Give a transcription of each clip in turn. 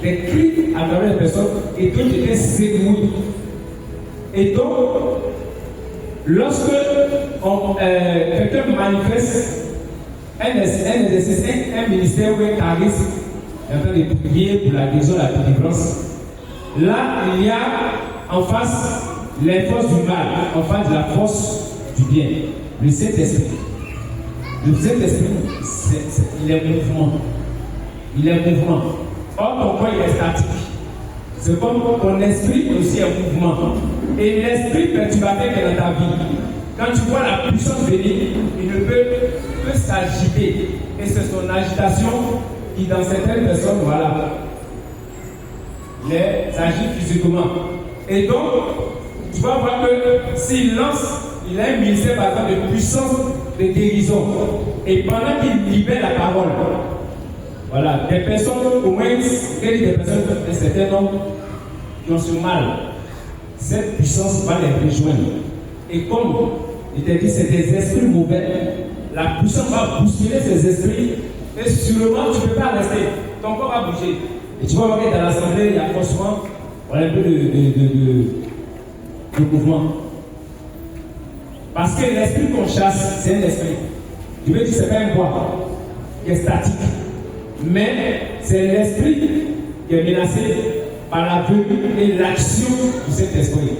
des cris à travers les personnes et d'autres étaient secoués. Et donc, lorsque quelqu'un manifeste un exercice, un ministère ou un charisme, en train de prier pour la guérison, la délivrance, là, il y a en face les forces du mal, en face de la force du bien, le Saint-Esprit. Le Saint-Esprit, il est mouvement. Il est mouvement. Or, ton corps, il est statique. C'est comme ton esprit aussi est mouvement. Et l'esprit perturbateur qui est dans ta vie, quand tu vois la puissance venir, il ne peut que s'agiter. Et c'est son agitation qui, dans certaines personnes, voilà, les agit physiquement. Et donc, tu vas voir que s'il lance, il a un ministère par exemple de puissance de guérison. Et pendant qu'il libère la parole, voilà, des personnes, au moins, des personnes, un certain nombre, qui ont ce mal, cette puissance va les rejoindre. Et comme il t'a dit, c'est des esprits mauvais, la puissance va bousculer ces esprits, et sûrement tu ne peux pas rester. Ton corps va bouger. Et tu vas voir que dans l'assemblée, il y a forcément un peu de mouvement. Parce que l'esprit qu'on chasse, c'est un esprit. Je veux dire, ce n'est pas un bois qui est statique. Mais c'est l'esprit qui est menacé par la venue et l'action de cet esprit.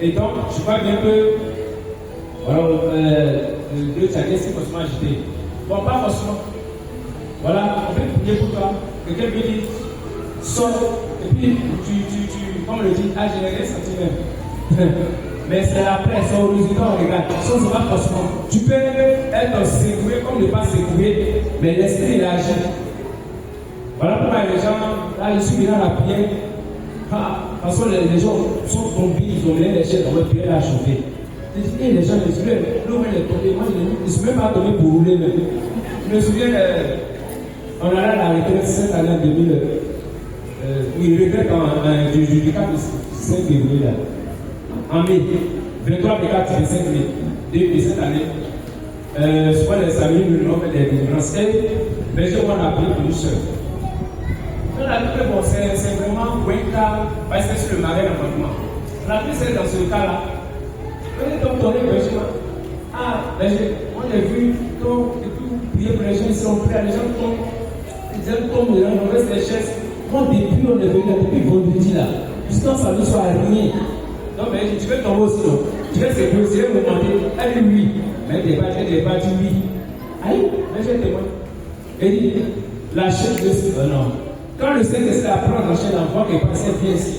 Et donc, je crois bien que Dieu t'a laissé forcément agiter. Bon, pas forcément. Voilà, on peut prier pour toi. Quelqu'un me dit, sors, et puis tu comme le dit, a généré sentiment. Mais c'est après, c'est au résultat, on regarde. Ça, c'est pas forcément. Tu peux être secoué comme ne pas secoué, mais l'esprit, il agit. Voilà pourquoi les gens, là, je suis venu à la prière. Parce que les gens sont tombés, ils ont mis les chaises dans leur prière à chauffer. Je dis, les gens, je me souviens, l'eau est tombée. Moi, je ne suis même pas tombé pour rouler. Même. Je me souviens, on allait à la retraite cette année 2000. Oui, retraite du 4 5 février. Là. En mai, 23 mai, 4 5 mai, depuis cette année, soit les amis nous ont fait des délivrances. Mais je m'en appris pour nous seuls. On a dit que bon, c'est vraiment un cas, parce que c'est le marais d'enfantement. On a pris ça dans ce cas-là. On est donc donné le chemin. On a vu, prier pour les gens, ils sont prêts, les gens tombent, on reste les chaises. Moi, depuis, on est venu depuis vendredi là, jusqu'à ça ne soit rien. Non, mais tu veux tomber aussi, non? Tu veux se poser, me demander, elle dit oui. Mais elle n'est pas dit oui. Aïe, mais j'ai témoin. Elle dit, la chaise de non. Quand le Saint-Esprit apprend la chaise d'enfant qui est passé bien ici,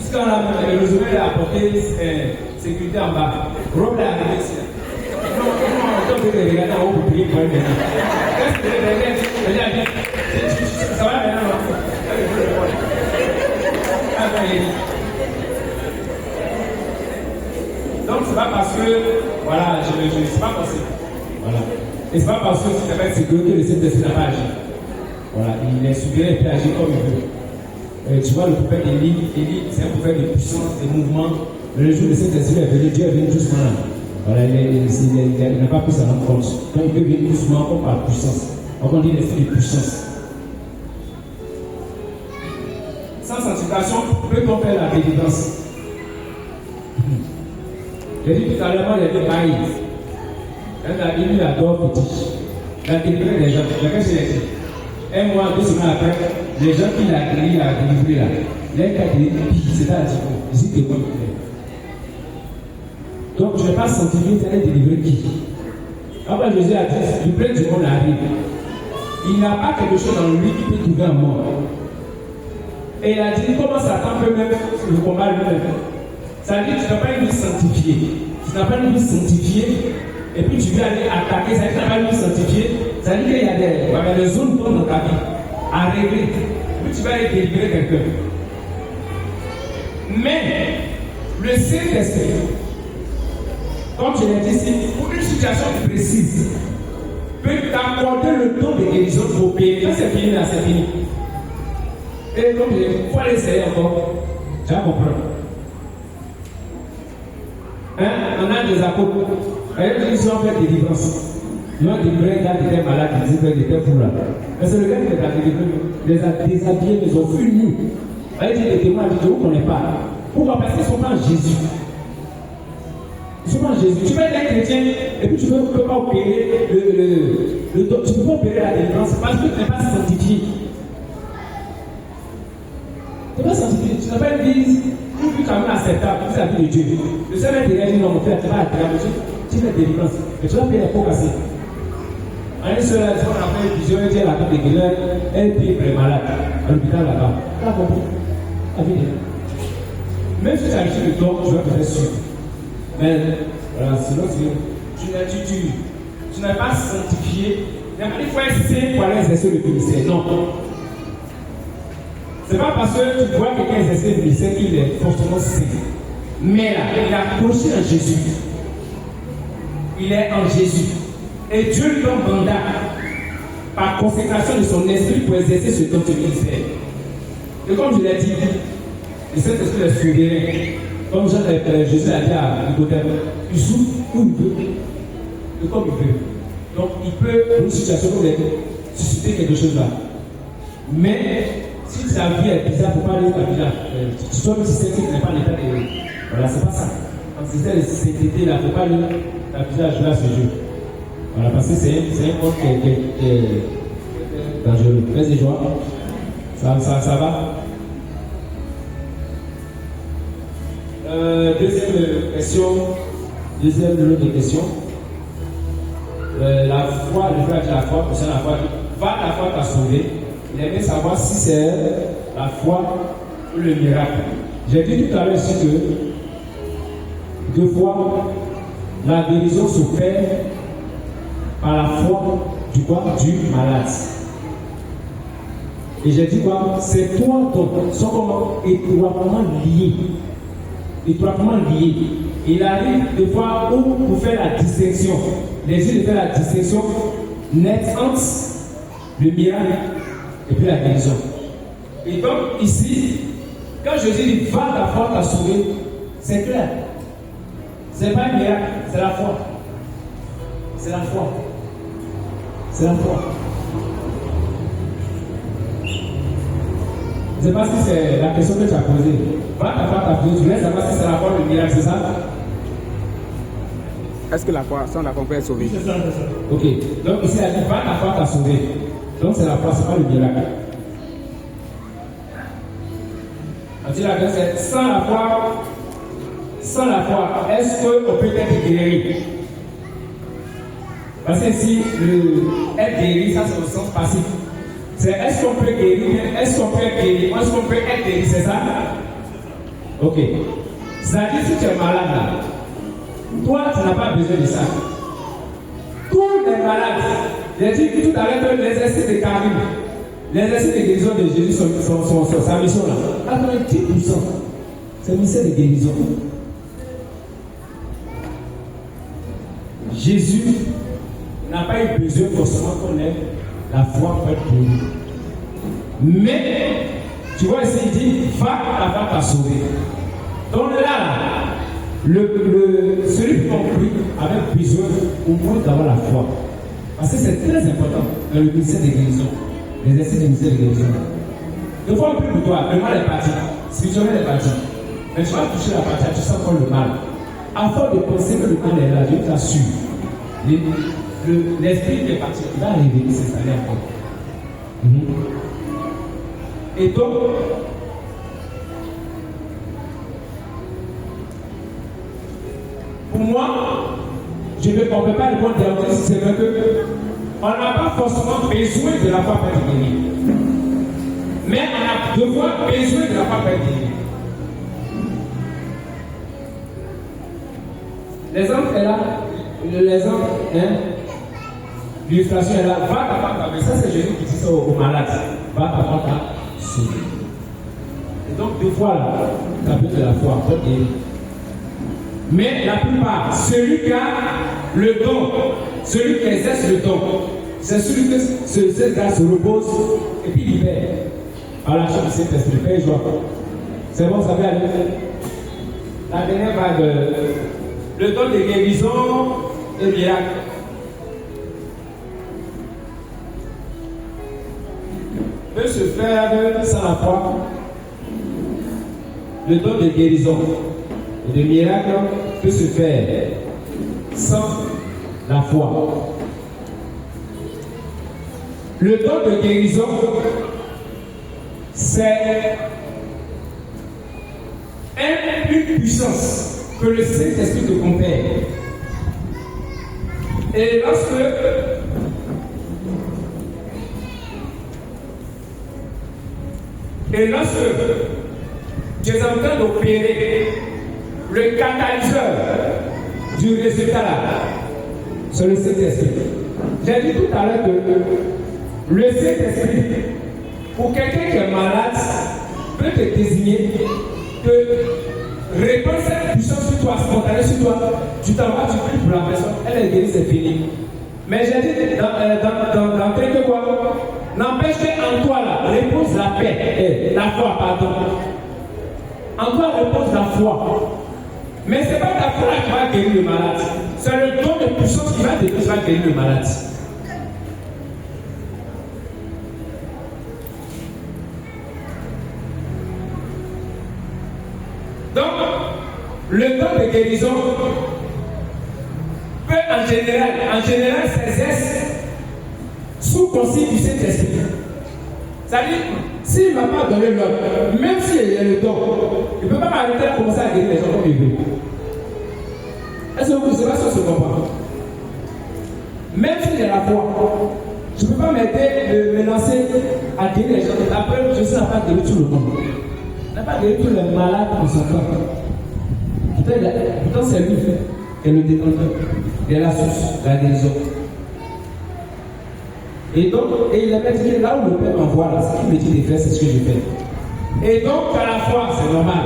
jusqu'à le résumé a apporté sécurité en bas. Robe est arrivé ici. Non, on peut regarder en haut pour prier pour elle. Qu'est-ce que vous avez dit? Ça va maintenant, non? Donc c'est pas parce que, voilà, c'est pas possible. Voilà. Et c'est pas parce que si tu n'as pas de sécurité que le Saint-Esprit n'a pas agi. Voilà, il est souverain et peut agir comme il veut. Tu vois, le prophète Élie, c'est un prophète de puissance, de mouvement. Mais le jour de Saint-Esprit est venu, Dieu est venu doucement là. Voilà, il n'a pas pris sa langue compte. Donc il peut venir doucement comme par puissance. Donc on dit l'esprit de puissance. Sans sanctification, peut-on faire la délivrance? J'ai dit tout à l'heure, moi j'ai dit pareil. Quand la Bible adore petit, il a délivré les gens. Qu'est-ce qu'il a dit? Un mois, 2 semaines après, les gens qui l'ont guéri, a délivré là. Les cas de c'est à dire, ici t'es bon. Donc je ne vais pas sanctifier, tu allais délivrer qui? Après Jésus a dit, le plein du monde arrive. Il n'a pas quelque chose dans lui qui peut trouver un mort. Et il a dit, comment Satan peut même le combat lui-même? Ça veut dire que tu n'as pas une vie sanctifiée. Tu n'as pas une vie sanctifiée, et puis tu veux aller attaquer, ça veut dire que tu n'as pas une vie sanctifiée. Ça veut dire qu'il y a des zones dans ta vie à régler. Puis tu vas aller délivrer quelqu'un. Mais le Saint-Esprit, comme je l'ai dit ici, pour une situation précise, peut t'accorder le don de guérison pour payer. Quand c'est fini, là, c'est fini. Et comme il faut aller essayer encore, tu vas comprendre. On a des apôtres, ils ont fait des délivrances. Ils ont délivré un gars qui était malade, qui disait qu'il était fou là. Mais c'est le gars qui les a délivrés, les a déshabillés, les ont fait nus. Il dit les témoins, je ne vous connais pas. Pourquoi? Parce qu'ils ne sont pas en Jésus. Ils ne sont pas en Jésus. Tu peux être un chrétien et puis tu ne peux pas opérer tu ne peux pas opérer la délivrance parce que tu n'es pas sanctifié. Tu n'es pas sanctifié. Tu n'as pas une vie quand même acceptable pour la vie de Dieu. Le seul intérêt dit non, mon frère, tu vas à la tu fais la délivrance. Et tu vas payer les pots cassés. En une seule année, on a fait plusieurs jours à la table de Guénère, elle paye pour les malades à l'hôpital là-bas. Tu as compris? Même si tu as reçu le don, tu vas te faire suivre. Mais voilà, sinon tu n'es pas sanctifié. Il faut être saint pour aller exercer le ministère. Non. Ce n'est pas parce que tu vois quelqu'un exercer le ministère qu'il est forcément saint. Mais là, il a approché en Jésus. Il est en Jésus. Et Dieu lui donne mandat par consécration de son esprit pour exercer ce don de ministère. Et comme je l'ai dit, le Saint-Esprit est souverain. Comme Jésus a dit à Nicodème, il souffle où il veut. Et comme il veut. Donc il peut, pour une situation comme elle, susciter quelque chose là. Mais si ta vie est bizarre, il ne faut pas aller ta vie là. Tu sois même si c'est qui n'est pas l'état de. Voilà, c'est pas ça. Quand c'est cet été là, il ne faut pas aller ta vie là jouer à ce jeu. Voilà, parce que c'est un monde qui est dangereux. Vas-y, Joël. Ça va? Deuxième question. Deuxième question. La foi, le frère dit la foi, concernant la foi. Va la foi t'a sauvé. Il aimait savoir si c'est la foi ou le miracle. J'ai dit tout à l'heure ici que deux fois, la guérison se fait par la foi du malade. Et j'ai dit quoi? Ces trois dons sont comment étroitement liés. Étroitement liés. Il arrive des fois où pour faire la distinction, les yeux de faire la distinction nette entre le miracle et puis la guérison. Et donc ici, quand Jésus dit va la foi t'a sauvé, c'est clair. Ce n'est pas un miracle, c'est la foi. C'est la foi. C'est la foi. Je ne sais pas si c'est la question que tu as posée. Va ta foi t'a sauvé, tu laisses savoir si c'est la foi ou le miracle, c'est ça? Est-ce que la foi, sans la foi, peut être sauvée? C'est ça. Ok. Donc ici, elle dit va ta foi t'a sauvé. Donc c'est la foi, c'est pas le miracle. On dit la question, c'est sans la foi, est-ce qu'on peut être guéri? Parce que si être guéri, ça c'est au sens passif. C'est est-ce qu'on peut guérir, est-ce qu'on peut être guéri, est-ce qu'on peut être guéri, c'est ça? Ok. C'est-à-dire si tu es malade là, toi tu n'as pas besoin de ça. Tous les malades, j'ai dit tout à l'heure que l'exercice de Karim, l'exercice de guérison de Jésus, sa mission là, 90%, c'est le ministère de guérison. Jésus n'a pas eu besoin forcément qu'on ait la foi pour être guéri. Mais, tu vois ici, il dit, va avant t'a sauvé. Donc là, celui qui compris avait besoin au moins d'avoir la foi. Parce que c'est très important dans le ministère de guérison, l'exercice du ministère de guérison. Deux fois, on prie pour toi, le mal est parti, spirituellement est parti. Mais tu vas toucher la partie, tu sens encore le mal. Avant de penser que le mal est là, je t'assure, l'esprit qui est parti, il va arriver, il s'installer encore. Et donc, pour moi, on ne peut pas répondre directement si c'est vrai qu'on n'a pas forcément besoin de la foi pour être guéri. Mais on a deux fois besoin de la foi pour être guéri. L'exemple est là, l'exemple, l'illustration est là, va ta foi, mais ça c'est Jésus qui dit ça aux malades, va ta foi, ta sauvé. Et donc deux fois là, tu as besoin de la foi pour guérir. Mais la plupart, celui qui a le don, celui qui exerce le don, c'est celui que cette grâce se repose et puis libère par la chance de cet esprit. Paix et joie. C'est bon, ça va aller. La dernière vague, le don de guérison et miracle. peut se faire sans la foi. Le don de guérison et de miracle peut se faire sans la foi. Le don de guérison, c'est une puissance que le Saint-Esprit te confère. Et lorsque tu es en train d'opérer, le catalyseur du résultat là, c'est le Saint-Esprit. J'ai dit tout à l'heure que le Saint-Esprit, pour quelqu'un qui est malade, peut te désigner, te répandre cette puissance sur toi, spontanée sur toi. Tu t'en vas, tu pries pour la personne, elle est guérie, c'est fini. Mais j'ai dit dans quelque quoi, n'empêche qu'en toi là, repose la paix, la foi, pardon. En toi repose la foi. Mais ce n'est pas ta foi qui va guérir le malade. C'est le don de puissance qui va guérir le malade. Donc, le don de guérison peut en général s'exercer sous consigne du Saint-Esprit. C'est-à-dire, s'il ne m'a pas donné l'ordre, même s'il a le don, il ne peut pas m'arrêter à commencer à guérir les gens comme il veut. Est-ce que vous savez ça se comprend? Même s'il y a la foi, je ne peux pas m'aider de me lancer à guérir les gens. Après, je sais n'a pas guéri tout le monde. Il n'a pas guéri tous les malades en son temps. Pourtant, c'est lui qui est le détenteur. Il est la source de la guérison. Et donc, il a dit là où le Père m'envoie, là, ce qu'il me dit de faire, c'est ce que je fais. Et donc, à la fois, c'est normal.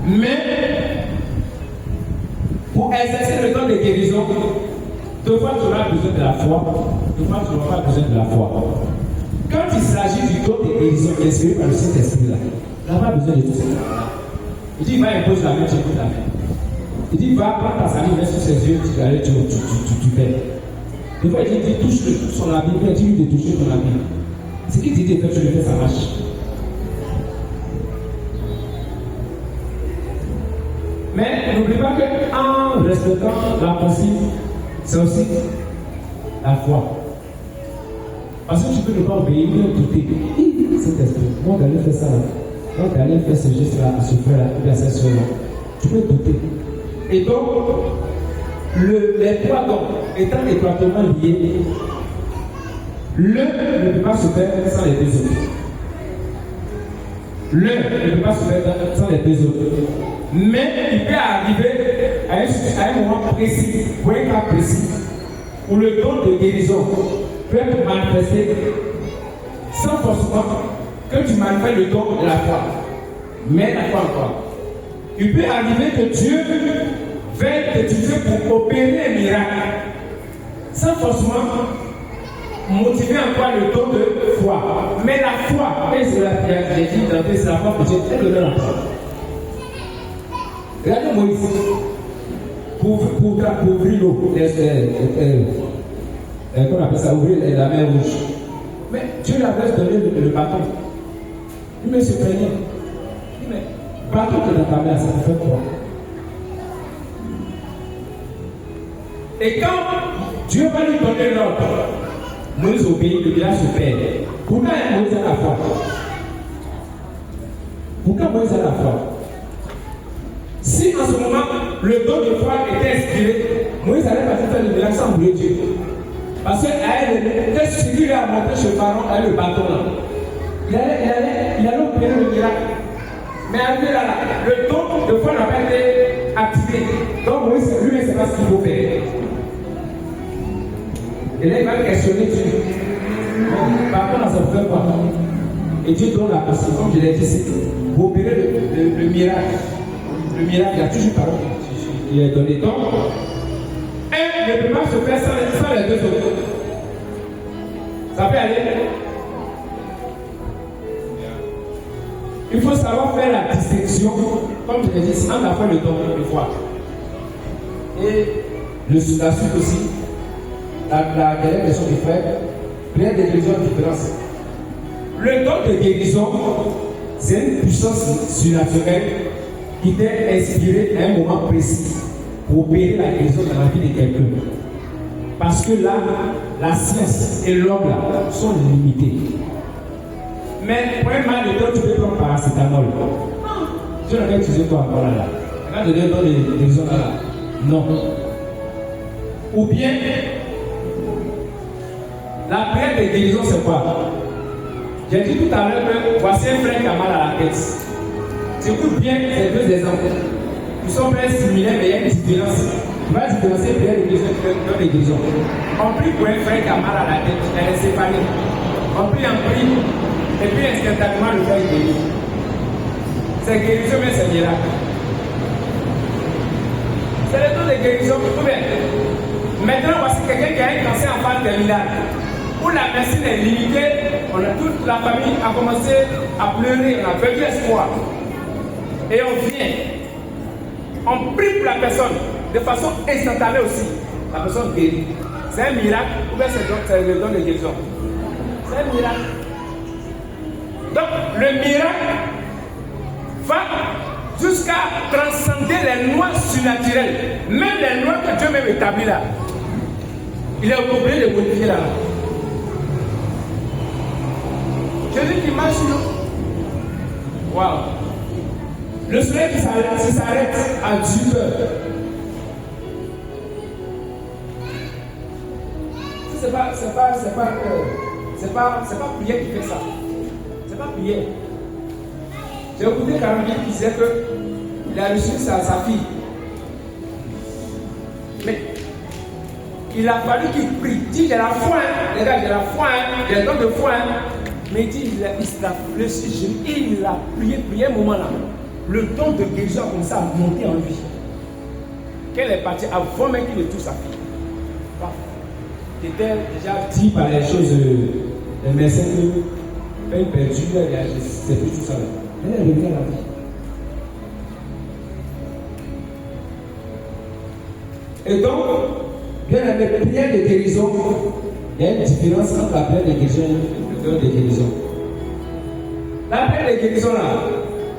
Mais, pour exercer le don de guérison, deux fois tu auras besoin de la foi, deux fois tu n'auras pas besoin de la foi. Quand il s'agit du don de guérison inspiré par le Saint-Esprit, là, il n'a pas besoin de tout ça. Il dit, va imposer la main, tu écoutes la main. Il dit, va prendre ta salive, mets sur ses yeux, tu fais. Des fois, il dit, touche son habit, il dit, de toucher ton habit. Ce qu'il dit de faire, tu le fais, ça marche. Mais n'oublie pas qu'en respectant la consigne, c'est aussi la foi. Parce que tu peux ne pas obéir, douter. C'est esprit. Moi, d'aller faire ça là. Moi, d'aller faire ce geste là, à ce frère là, ou à cette soeur là. Tu peux douter. Et donc, les trois dons étant étroitement liés, l'un ne peut pas se faire sans les deux autres. L'un ne peut pas se faire sans les deux autres. Mais il peut arriver à un moment précis, pour un cas précis, où le don de guérison peut être manifesté sans forcément que tu manifestes le don de la foi. Mais la foi encore. Il peut arriver que Dieu veuille t'utiliser pour opérer un miracle sans forcément motiver encore le don de foi. Mais la foi, et c'est la prière que j'ai dit d'entrée, c'est la foi que Dieu t'a donné la foi. Regardez Moïse, pour ouvrir l'eau, comment on appelle ça, ouvrir la mer rouge. Mais Dieu lui avait donné le bâton. Il me se plaignait. Il dit, mais bâton que dans ta mer, ça te fait quoi? Et quand Dieu va lui donner l'ordre, Moïse obéit, le village se perd. Pourquoi Moïse a la foi? Pourquoi Moïse a la foi? Si en ce moment, le don de foi était inspiré, Moïse allait pas faire le miracle sans vouloir Dieu. Parce qu'est-ce qu'il lui a montré chez Pharaon avec le bâton là? Il allait opérer le miracle. Mais arrivé là, le don de foi n'a pas été activé. Donc Moïse lui ne sait pas ce qu'il faut faire. Et là, il va questionner Dieu. Par contre, ça fait quoi? Et Dieu donne la possibilité, comme je l'ai dit, pour opérer le miracle. Le miracle, il y a toujours parole qui est donné. Donc, un ne peut pas se faire sans les deux autres. Ça peut aller. Il faut savoir faire la distinction, comme je l'ai dit, entre la foi et le don de foi. Et la suite aussi, la dernière question du frère, plein de différences. Le don de guérison, c'est une puissance surnaturelle qui t'est inspirée à un moment précis pour opérer la guérison dans la vie de quelqu'un. Parce que là, la science et l'homme là sont limités. Mais pour un mal de tête, tu peux prendre paracétamol. Tu n'as pas utilisé quoi encore là? Regarde le don de guérison là. Non. Ou bien, la prière de guérison, c'est quoi? J'ai dit tout à l'heure que voici un frère qui a mal à la tête. J'écoute bien ces deux exemples. Ils sont très similaires, mais il y a une différence. Tu vas différencier prière de guérison et don de guérison. On prie pour un frère qui a mal à la tête, elle est séparée. On prie, et puis instantanément le frère est guéri. C'est guérison, mais c'est miracle. C'est le don de guérison. Tout bien. Maintenant, voici quelqu'un qui a un cancer en phase terminale. Où la médecine est limitée, toute la famille a commencé à pleurer, on a perdu espoir. Et on vient, on prie pour la personne de façon instantanée aussi. La personne guérit. C'est un miracle ou bien c'est le don de guérison? C'est un miracle. Donc le miracle va jusqu'à transcender les lois surnaturelles. Même les lois que Dieu même établit là. Il est obligé de modifier là. Jésus qui marche sur nous. Waouh! Le soleil qui s'arrête à 18 heures. C'est pas prière qui fait ça. C'est pas prière. J'ai écouté Caroline qui disait qu'il a reçu sa fille. Mais il a fallu qu'il prie. Il dit j'ai la foi, les gars, j'ai la foi, j'ai le don de foi. Mais il dit, il s'est réfléchi, il a prié un moment là. Le don de guérison a commencé à monter en lui. Qu'elle est partie avant même qu'il ne touche sa fille. Il était déjà dit par les choses, les médecins que peine perdue, c'est plus tout ça. Elle est revenue à la vie. Et donc, bien aimé, prière de guérison, il y a une différence entre la prière de guérison et le don de guérison. La prière de guérison là,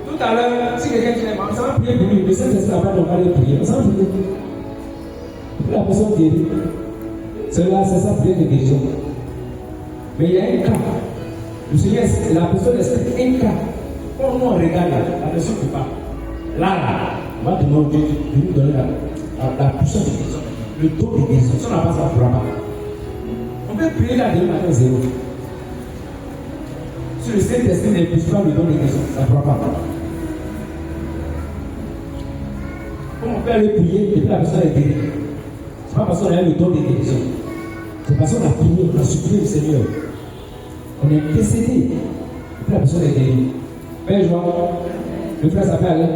tout à l'heure, si quelqu'un dit, ça va prier pour lui, le Saint-Esprit n'a pas de prier, ça va prier. La personne guérit. C'est ça, prière de guérison. Mais il y a un cas. Le Seigneur, la personne explique un cas. Quand on regarde la personne qui parle, là, on va demander de nous donner la puissance de guérison. Le don de guérison, si on n'a pas ça, on ne pourra pas. On peut prier là demain matin zéro. Si le Saint-Esprit n'impulse pas le don de guérison, ça ne pourra pas. Comme on peut aller prier et puis la personne est guérie. Ce n'est pas parce qu'on a le don de guérison. C'est parce qu'on a prié, on a supplié le Seigneur. On est décédé. Et puis la personne est guérie. Père Joël, le frère s'appelle Alain.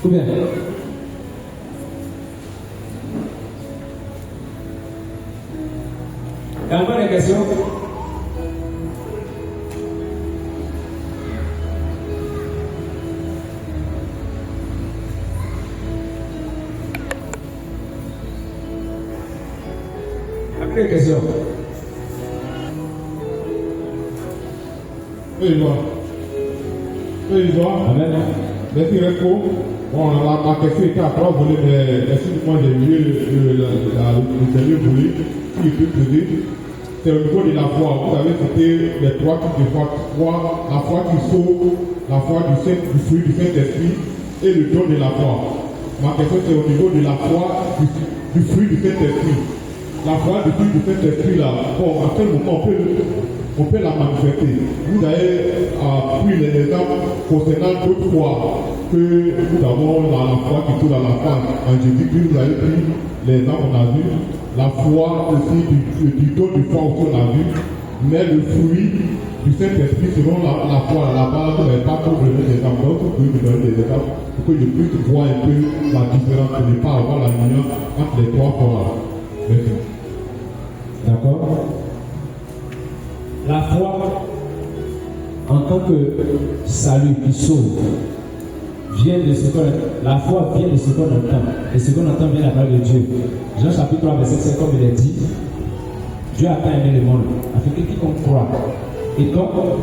Combien? Il y a encore des questions? Après les questions. Oui, Amen. Merci, Reco. Bon, ma question était à trois volets, mais excusez-moi, j'ai oublié le dernier volet. Si je peux poser, c'est au niveau de la foi. Vous savez, c'était les trois types de foi. La foi qui sauve, la foi du fruit du Saint-Esprit et le don de la foi. Ma question, c'est au niveau de la foi du fruit du Saint-Esprit. La foi du fruit du Saint-Esprit, là, bon, à quel moment on peut la manifester. Vous avez pris les exemples concernant d'autres fois que nous avons la foi qui tourne à la foi en Jésus-Christ. Vous avez pris les exemples, on a vu la foi aussi du don de foi aussi on a vu, mais le fruit du Saint-Esprit selon la foi, la base n'est pas pour donner des exemples. Donc vous pouvez me donner des exemples pour que je puisse voir un peu la différence, pour ne pas avoir la nuance entre les trois fois. Merci. D'accord. La foi, en tant que salut qui sauve, vient de ce qu'on la foi vient de ce qu'on entend. Et ce qu'on entend vient de la parole de Dieu. Jean chapitre 3, verset 5, comme il est dit, Dieu a tant aimé le monde, afin que quiconque croit Et donc,